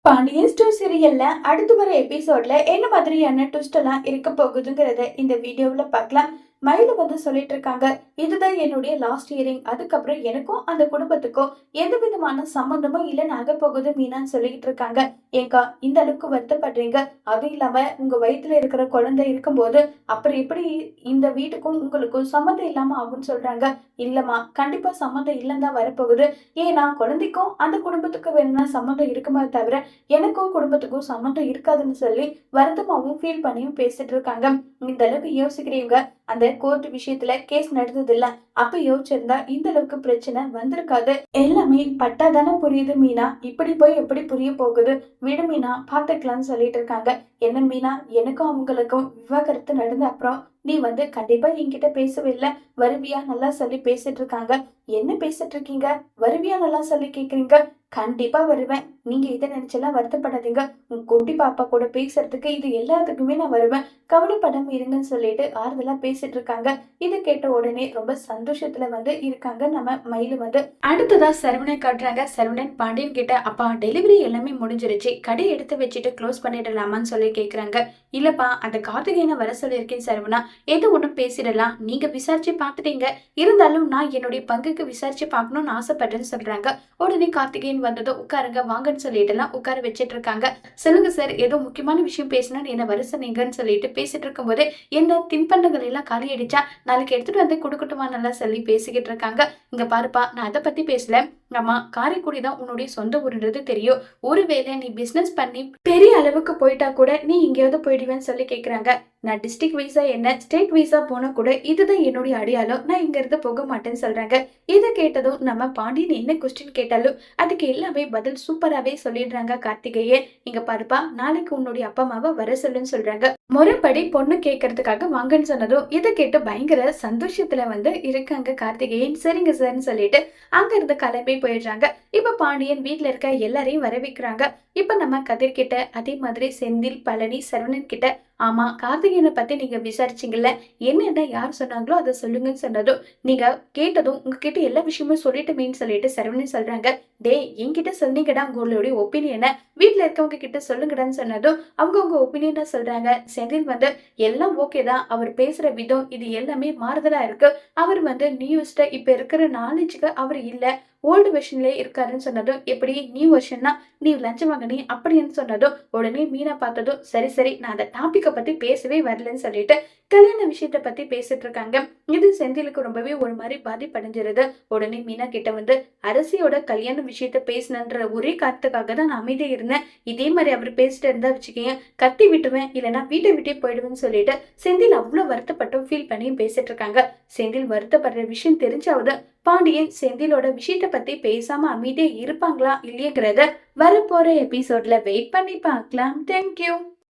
Pandian store சீரியல்ல அடுத்து வர எபிசோட்ல என்ன மாதிரியான ட்விஸ்ட் எல்லாம் இருக்க போகுதுங்கிறத இந்த வீடியோவில் பார்க்கலாம். மயில சொல்லிட்டு இருக்காங்க, இதுதான் என்னுடைய லாஸ்ட் இயரிங், அதுக்கப்புறம் எனக்கும் அந்த குடும்பத்துக்கும் எந்த விதமான சம்பந்தமும் இல்லைன்னு ஆக போகுது மீனான்னு சொல்லிட்டு இருக்காங்க. ஏங்கா இந்த அளவுக்கு வருத்தப்படுறீங்க? அதுவும் இல்லாம உங்க வயிற்றுல இருக்கிற குழந்தை இருக்கும்போது அப்புறம் எப்படி இந்த வீட்டுக்கும் உங்களுக்கும் சம்மந்தம் இல்லாம ஆகும்னு சொல்றாங்க. இல்லம்மா, கண்டிப்பா சம்மந்தம் இல்லைன்னு தான் வரப்போகுது. ஏன்னா குழந்தைக்கும் அந்த குடும்பத்துக்கும் வேணும்னா சம்மந்தம் இருக்குமா தவிர எனக்கும் குடும்பத்துக்கும் சம்மந்தம் இருக்காதுன்னு சொல்லி வருத்தமாவும் ஃபீல் பண்ணியும் பேசிட்டு இருக்காங்க. இந்த அளவுக்கு யோசிக்கிறீங்க, அந்த கோர்ட் விஷயத்துல கேஸ் நடந்தது இல்ல, அப்ப யோசிச்சிருந்தா இந்த அளவுக்கு பிரச்சனை வந்திருக்காது. எல்லாமே பட்டாதானே புரியுது மீனா, இப்படி போய் எப்படி புரிய போகுது? விடு மீனா, பாத்துக்கலாம்னு சொல்லிட்டு இருக்காங்க. என்ன மீனா, எனக்கும் அவங்களுக்கும் விவாகரத்து நடந்த அப்புறம் நீ கண்டிப்பா என்கிட்ட பேசவே இல்லை, வருவியா நல்லா சொல்லி பேசிட்டு இருக்காங்க. என்ன பேசிட்டு இருக்கீங்க? வருவியா நல்லா சொல்லி கேக்குறீங்க. கண்டிப்பா வருவேன், நீங்க இதை நினைச்செல்லாம் வருத்தப்படாதீங்க. உங்க குட்டி பாப்பா கூட பேசுறதுக்கு இது எல்லாத்துக்குமே நான் வருவேன், கவலைப்படாம இருங்கன்னு சொல்லிட்டு ஆறுதலா பேசிட்டு இருக்காங்க. இதை கேட்ட உடனே ரொம்ப சந்தோஷத்துல இருக்காங்க நம்ம மயிலு. அடுத்ததா சரவணன் காட்டுறாங்க. சரவணன் பாண்டியன் கிட்ட, அப்பா டெலிவரி எல்லாமே முடிஞ்சிருச்சு, கடை எடுத்து வச்சுட்டு க்ளோஸ் பண்ணிடலாமான்னு சொல்லி கேக்குறாங்க. இல்லப்பா, அந்த கார்த்திகேயனை வர சொல்லியிருக்கேன் சரவணா, எது ஒண்ணும் பேசிடலாம், நீங்க விசாரிச்சு பாத்துட்டீங்க, இருந்தாலும் நான் என்னுடைய பங்குக்கு விசாரிச்சு பார்க்கணும்னு ஆசைப்படுறேன்னு சொல்றாங்க. உடனே கார்த்திகேயன் வந்ததும் உட்காருங்க வாங்கன்னு சொல்லிட்டு எல்லாம் உட்கார வச்சிட்டு இருக்காங்க. சொல்லுங்க சார், ஏதோ முக்கியமான விஷயம் பேசணும்னு என்ன வர சொன்னீங்கன்னு சொல்லிட்டு பேசிட்டு இருக்கும் போது, என்ன தின்பண்டங்கள் எல்லாம் காலி அடிச்சா நாளைக்கு எடுத்துட்டு கொடுக்கட்டுமா நல்லா சொல்லி பேசிக்கிட்டு இருக்காங்க. இங்க பாருப்பா, நான் அதை பத்தி பேசல. ஆமா, காரைக்குடி தான் உன்னுடைய சொந்த ஊருன்றது தெரியும், ஒருவேளை நீ பிசினஸ் பண்ணி பெரிய அளவுக்கு போயிட்டா கூட நீ எங்கேயாவது போயிடுவேன்னு சொல்லி கேக்குறாங்க. நான் டிஸ்ட்ரிக்ட் வைஸா என்ன ஸ்டேட் வைஸா போனா கூட இதுதான் என்னுடைய அடையாளம், நான் இங்க இருந்து போக மாட்டேன்னு சொல்றாங்க. இதை கேட்டதும் நம்ம பாண்டியன் என்ன கொஸ்டின் கேட்டாலும் அதுக்கு எல்லாமே பதில் சூப்பராகவே சொல்லிடுறாங்க கார்த்திகேயன். இங்க பாருப்பா, நாளைக்கு உன்னுடைய அப்பா அம்மாவை வர சொல்லுன்னு சொல்றாங்க. முறைப்படி பொண்ணு கேட்கறதுக்காக வாங்கன்னு சொன்னதும் இதை கேட்டு பயங்கர சந்தோஷத்துல இருக்காங்க கார்த்திகேயன். சரிங்க சார்ன்னு சொல்லிட்டு அங்க இருந்து கிளம்பி போயிடுறாங்க. இப்ப பாண்டியன் வீட்டுல இருக்க எல்லாரையும் வர வைக்கிறாங்க. இப்ப நம்ம கதிர் கிட்ட, அதே மாதிரி செந்தில், பழனி, சரவணன் கிட்ட, ஆமா கார்த்திகேயனை பத்தி நீங்க விசாரிச்சீங்கல்ல, என்னென்ன யார் சொன்னாங்களோ அதை சொல்லுங்கன்னு சொன்னதும் நீங்க கேட்டதும் உங்ககிட்ட எல்லா விஷயமும் சொல்லிட்டுமேன்னு சொல்லிட்டு சரவணன் சொல்றாங்க. டே, என்கிட்ட சொன்னீங்கடா உங்களுடைய ஒப்பீனியனை, வீட்டுல இருக்கவங்க கிட்ட சொல்லுங்கடான்னு சொன்னதும் அவங்க ஒப்பீனியனா சொல்றாங்க. செந்தில் எல்லாம் ஓகே தான், அவர் பேசுற விதம் இது எல்லாமே மாறுதலா இருக்கு, அவர் நியூஸ்ட இப்ப இருக்கிற நாலேஜுக்கு அவர் இல்ல, ஓல்டு வெர்ஷன்லயே இருக்காருன்னு சொன்னதும், எப்படி நியூ வெர்ஷன்னா நீ லஞ்சம் வாங்கினி அப்படின்னு சொன்னதும் உடனே மீனா பார்த்ததும், சரி சரி நான் அந்த டாபிக்கை பத்தி பேசவே வரலன்னு சொல்லிட்டு கல்யாண விஷயத்த பத்தி பேசிட்டு இருக்காங்க. இது செந்திலுக்கு ரொம்பவே ஒரு மாதிரி பாதிப்படைஞ்சிருது. உடனே மீனா கிட்ட அரசியோட கல்யாண விஷயத்த பேசணுன்ற ஒரே காரணத்துக்காக தான் நான் அமைதியா இருந்தேன், இதே மாதிரி அவர் பேசிட்டு இருந்தா வச்சுக்கீங்க கத்தி விட்டுவேன், இல்லைன்னா வீட்டை விட்டே போயிடுவேன்னு சொல்லிட்டு செந்தில் அவ்வளவு வருத்தப்பட்டும் ஃபீல் பண்ணியும் பேசிட்டு இருக்காங்க. செந்தில் வருத்தப்படுற விஷயம் தெரிஞ்சாவது பாண்டியன் செந்திலோட விஷயத்த பத்தி பேசாம அமைதியா இருப்பாங்களா இல்லையங்கிறத வரப்போற எபிசோட்ல வெயிட் பண்ணி பார்க்கலாம். தேங்க்யூ.